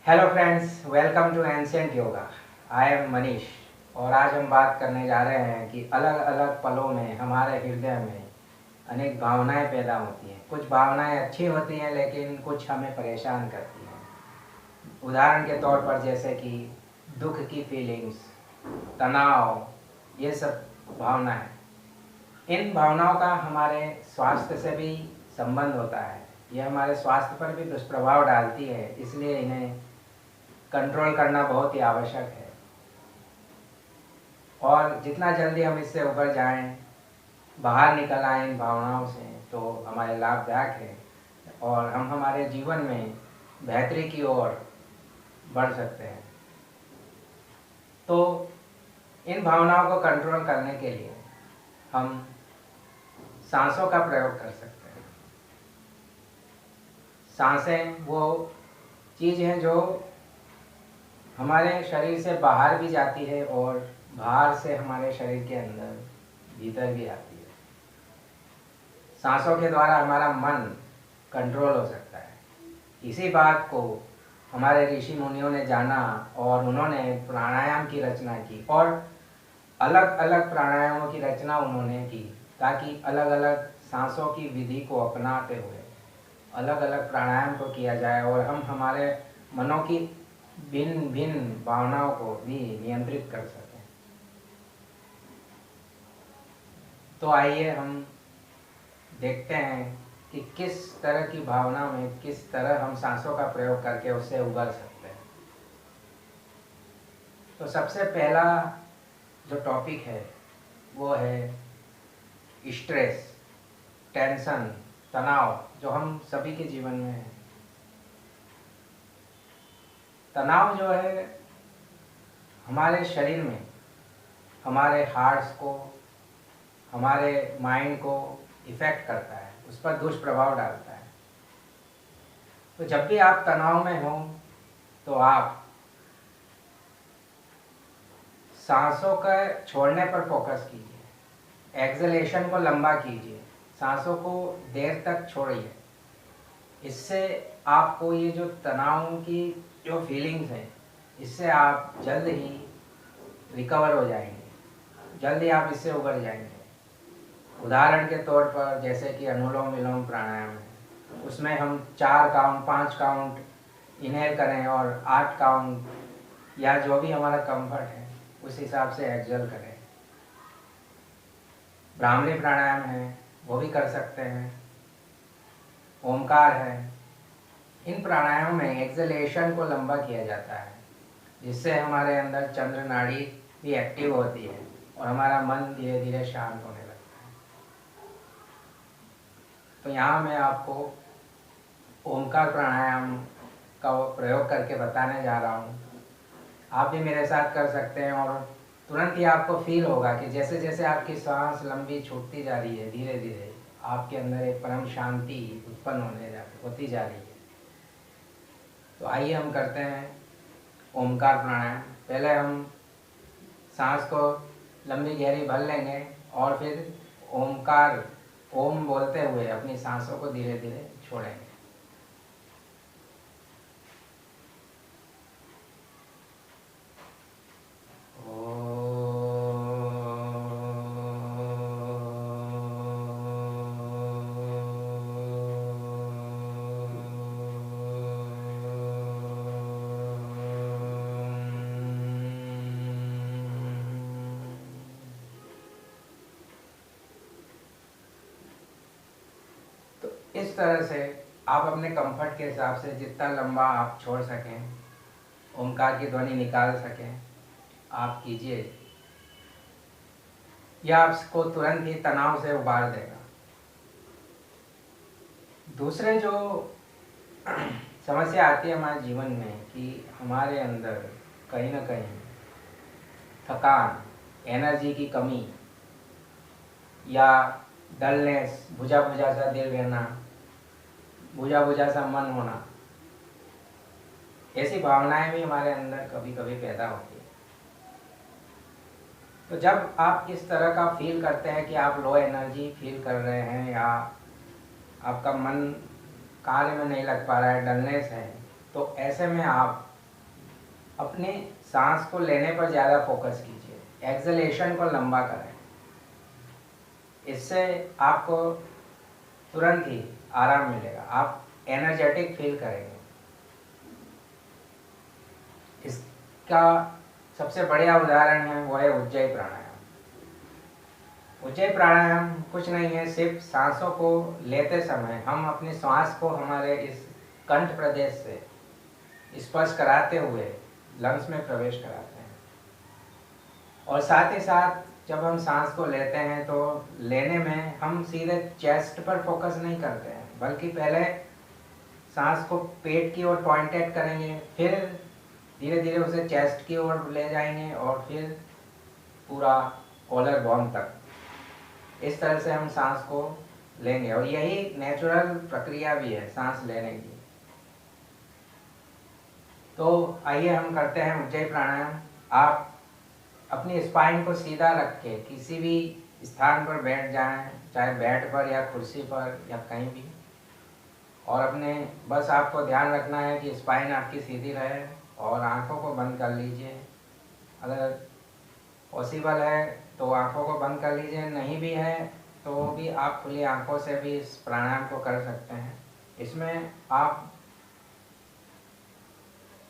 Hello friends, welcome to ancient yoga. I am Manish और आज हम बात करने जा रहे हैं कि अलग अलग पलों में हमारे हृदय में अनेक भावनाएं पैदा होती हैं। कुछ भावनाएं अच्छी होती हैं लेकिन कुछ हमें परेशान करती हैं। उदाहरण के तौर पर जैसे कि दुख की फीलिंग्स, तनाव, ये सब भावनाएं। इन भावनाओं का हमारे स्वास्थ्य से भी संबंध होता है। ये हमारे स्वास्थ्य पर भी दुष्प्रभाव डालती है, इसलिए इन्हें कंट्रोल करना बहुत ही आवश्यक है। और जितना जल्दी हम इससे उबर जाएं, बाहर निकल आएं इन भावनाओं से, तो हमारे लाभदायक है और हम हमारे जीवन में बेहतरी की ओर बढ़ सकते हैं। तो इन भावनाओं को कंट्रोल करने के लिए हम सांसों का प्रयोग कर सकते हैं। सांसें वो चीज़ है जो हमारे शरीर से बाहर भी जाती है और बाहर से हमारे शरीर के अंदर भीतर भी आती है। सांसों के द्वारा हमारा मन कंट्रोल हो सकता है। इसी बात को हमारे ऋषि मुनियों ने जाना और उन्होंने प्राणायाम की रचना की और अलग अलग प्राणायामों की रचना उन्होंने की, ताकि अलग अलग सांसों की विधि को अपनाते हुए अलग अलग प्राणायाम को किया जाए और हम हमारे मनों की भिन्न भिन्न भावनाओं को भी नियंत्रित कर सकें। तो आइए हम देखते हैं कि किस तरह की भावना में किस तरह हम सांसों का प्रयोग करके उससे उबर सकते हैं। तो सबसे पहला जो टॉपिक है वो है स्ट्रेस, टेंशन, तनाव, जो हम सभी के जीवन में है। तनाव जो है हमारे शरीर में, हमारे हार्ट्स को, हमारे माइंड को इफ़ेक्ट करता है, उस पर दुष्प्रभाव डालता है। तो जब भी आप तनाव में हो तो आप सांसों का छोड़ने पर फोकस कीजिए, एक्सलेशन को लंबा कीजिए, सांसों को देर तक छोड़िए। इससे आपको ये जो तनाव की जो फीलिंग्स हैं, इससे आप जल्द ही रिकवर हो जाएंगे, जल्दी आप इससे उबर जाएंगे। उदाहरण के तौर पर जैसे कि अनुलोम विलोम प्राणायाम है, उसमें हम 4 काउंट 5 काउंट इनहेल करें और 8 काउंट या जो भी हमारा कंफर्ट है उस हिसाब से एक्सहेल करें। भ्रामरी प्राणायाम है, वो भी कर सकते हैं। ओमकार है। इन प्राणायामों में एक्सहेलेशन को लंबा किया जाता है, जिससे हमारे अंदर चंद्र नाड़ी भी एक्टिव होती है और हमारा मन धीरे धीरे शांत होने लगता है। तो यहाँ मैं आपको ओमकार प्राणायाम का प्रयोग करके बताने जा रहा हूँ। आप भी मेरे साथ कर सकते हैं और तुरंत ही आपको फील होगा कि जैसे जैसे आपकी सांस लंबी छूटती जा रही है, धीरे धीरे आपके अंदर एक परम शांति उत्पन्न होती जा रही है। तो आइए हम करते हैं ओमकार प्राणायाम। पहले हम सांस को लंबी गहरी भर लेंगे और फिर ओमकार, ओम बोलते हुए अपनी सांसों को धीरे धीरे छोड़ेंगे। इस तरह से आप अपने कंफर्ट के हिसाब से जितना लंबा आप छोड़ सकें, ओमकार की ध्वनि निकाल सकें, आप कीजिए। यह आपको तुरंत ही तनाव से उबार देगा। दूसरे जो समस्या आती है हमारे जीवन में कि हमारे अंदर कहीं ना कहीं थकान, एनर्जी की कमी या डलनेस, बुझा बुझा सा दिल रहना, बुझा बुझा सा मन होना, ऐसी भावनाएं भी हमारे अंदर कभी कभी पैदा होती है। तो जब आप इस तरह का फील करते हैं कि आप लो एनर्जी फील कर रहे हैं या आपका मन कार्य में नहीं लग पा रहा है, डलनेस है, तो ऐसे में आप अपने सांस को लेने पर ज़्यादा फोकस कीजिए, एक्सलेशन को लंबा करें। इससे आपको तुरंत ही आराम मिलेगा, आप एनर्जेटिक फील करेंगे। इसका सबसे बढ़िया उदाहरण है वो है उज्जयी प्राणायाम। उज्जयी प्राणायाम कुछ नहीं है, सिर्फ सांसों को लेते समय हम अपनी सांस को हमारे इस कंठ प्रदेश से स्पर्श कराते हुए लंग्स में प्रवेश कराते हैं, और साथ ही साथ जब हम सांस को लेते हैं तो लेने में हम सीधे चेस्ट पर फोकस नहीं करते हैं, बल्कि पहले सांस को पेट की ओर पॉइंटेड करेंगे, फिर धीरे धीरे उसे चेस्ट की ओर ले जाएंगे और फिर पूरा कॉलर बोन तक। इस तरह से हम सांस को लेंगे, और यही नेचुरल प्रक्रिया भी है सांस लेने की। तो आइए हम करते हैं उज्जयी प्राणायाम। आप अपनी स्पाइन को सीधा रख के किसी भी स्थान पर बैठ जाएं, चाहे बेड पर या कुर्सी पर या कहीं भी, और अपने बस आपको ध्यान रखना है कि स्पाइन आपकी सीधी रहे, और आंखों को बंद कर लीजिए। अगर पॉसिबल है तो आंखों को बंद कर लीजिए, नहीं भी है तो भी आप खुली आंखों से भी इस प्राणायाम को कर सकते हैं। इसमें आप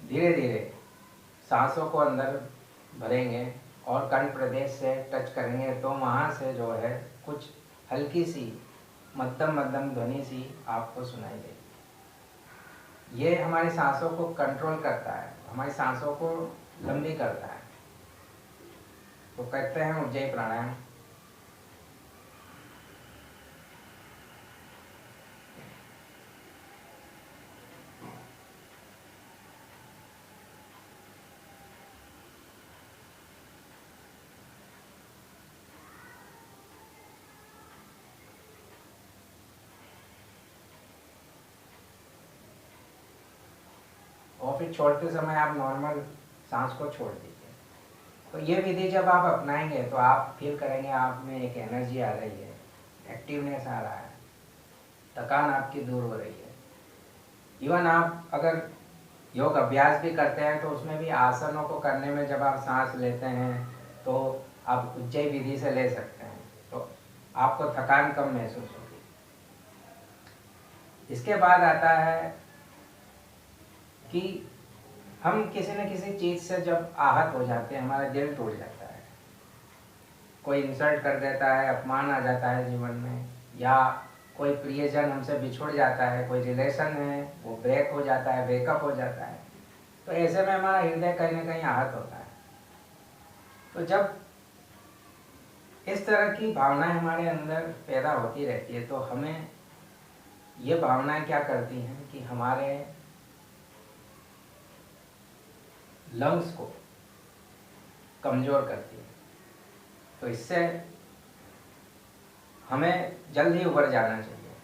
धीरे धीरे सांसों को अंदर भरेंगे और कंठ प्रदेश से टच करेंगे, तो वहाँ से जो है कुछ हल्की सी मध्यम मध्यम ध्वनि सी आपको सुनाई देगी। ये हमारी सांसों को कंट्रोल करता है, हमारी सांसों को लंबी करता है। तो कहते हैं उज्जयी प्राणायाम। और फिर छोड़ते समय आप नॉर्मल सांस को छोड़ दीजिए। तो ये विधि जब आप अपनाएंगे तो आप फील करेंगे आप में एक एनर्जी आ रही है, एक्टिवनेस आ रहा है, थकान आपकी दूर हो रही है। इवन आप अगर योग अभ्यास भी करते हैं तो उसमें भी आसनों को करने में जब आप सांस लेते हैं तो आप उज्जयी विधि से ले सकते हैं, तो आपको थकान कम महसूस होगी। इसके बाद आता है कि हम किसी न किसी चीज़ से जब आहत हो जाते हैं, हमारा दिल टूट जाता है, कोई इंसल्ट कर देता है, अपमान आ जाता है जीवन में, या कोई प्रियजन हमसे बिछुड़ जाता है, कोई रिलेशन है वो ब्रेक हो जाता है, ब्रेकअप हो जाता है, तो ऐसे में हमारा हृदय कहीं ना कहीं आहत होता है। तो जब इस तरह की भावनाएं हमारे अंदर पैदा होती रहती है तो हमें ये भावनाएं क्या करती हैं कि हमारे लंग्स को कमज़ोर करती है। तो इससे हमें जल्द ही उभर जाना चाहिए।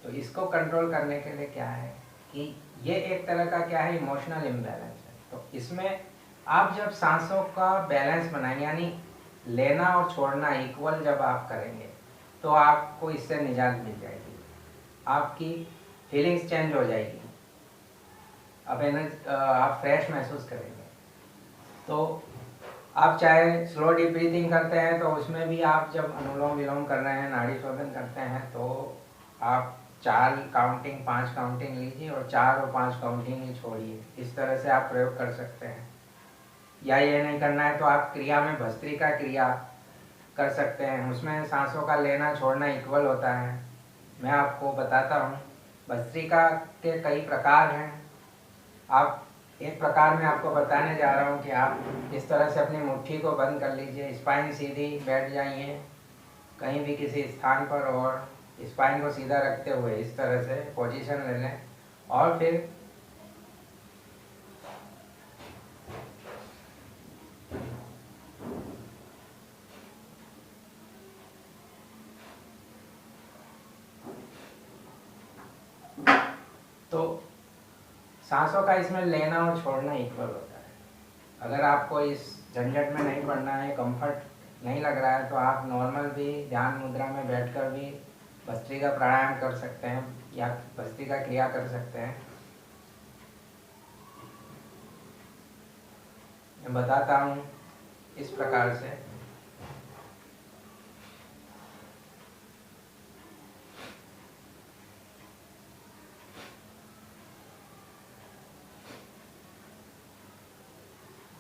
तो इसको कंट्रोल करने के लिए क्या है कि ये एक तरह का क्या है, इमोशनल इम्बैलेंस है। तो इसमें आप जब सांसों का बैलेंस बनाएंगे, यानी लेना और छोड़ना इक्वल जब आप करेंगे, तो आपको इससे निजात मिल जाएगी, आपकी फीलिंग्स चेंज हो जाएगी, आप फ्रेश महसूस करेंगे। तो आप चाहे स्लो डीप ब्रीथिंग करते हैं तो उसमें भी आप जब अनुलोम विलोम कर रहे हैं, नाड़ी शोधन करते हैं, तो आप 4 काउंटिंग 5 काउंटिंग लीजिए और 4 और 5 काउंटिंग ही छोड़िए। इस तरह से आप प्रयोग कर सकते हैं। या ये नहीं करना है तो आप क्रिया में भस्त्रिका क्रिया कर सकते हैं, उसमें सांसों का लेना छोड़ना इक्वल होता है। मैं आपको बताता हूँ, भस्त्रिका के कई प्रकार हैं। आप एक प्रकार में आपको बताने जा रहा हूँ कि आप इस तरह से अपनी मुट्ठी को बंद कर लीजिए, स्पाइन सीधी बैठ जाइए कहीं भी किसी स्थान पर, और स्पाइन को सीधा रखते हुए इस तरह से पोजीशन ले लें, और फिर तो सांसों का इसमें लेना और छोड़ना इक्वल होता है। अगर आपको इस झंझट में नहीं पड़ना है, कंफर्ट नहीं लग रहा है, तो आप नॉर्मल भी ध्यान मुद्रा में बैठकर भी भस्त्रिका प्राणायाम कर सकते हैं या भस्त्रिका क्रिया कर सकते हैं। मैं बताता हूँ इस प्रकार से।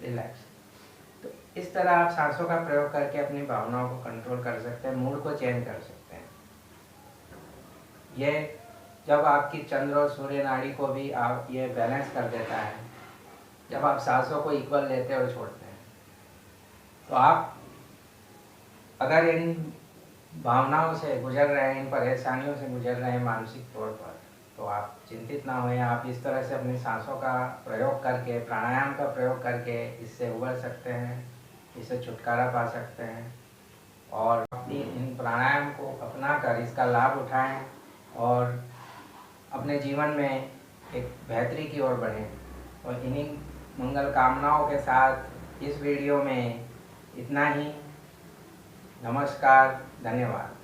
रिलैक्स। तो इस तरह आप सांसों का प्रयोग करके अपनी भावनाओं को कंट्रोल कर सकते हैं, मूड को चेंज कर सकते हैं। ये जब आपकी चंद्र और सूर्य नाड़ी को भी आप ये बैलेंस कर देता है, जब आप सांसों को इक्वल लेते और छोड़ते हैं। तो आप अगर इन भावनाओं से गुजर रहे हैं, इन परेशानियों से गुजर रहे हैं मानसिक तौर पर, तो आप चिंतित ना होएं। आप इस तरह से अपनी सांसों का प्रयोग करके, प्राणायाम का प्रयोग करके इससे उबर सकते हैं, इससे छुटकारा पा सकते हैं। और अपनी इन प्राणायाम को अपना कर इसका लाभ उठाएं और अपने जीवन में एक बेहतरी की ओर बढ़ें। और इन्हीं मंगल कामनाओं के साथ इस वीडियो में इतना ही। नमस्कार, धन्यवाद।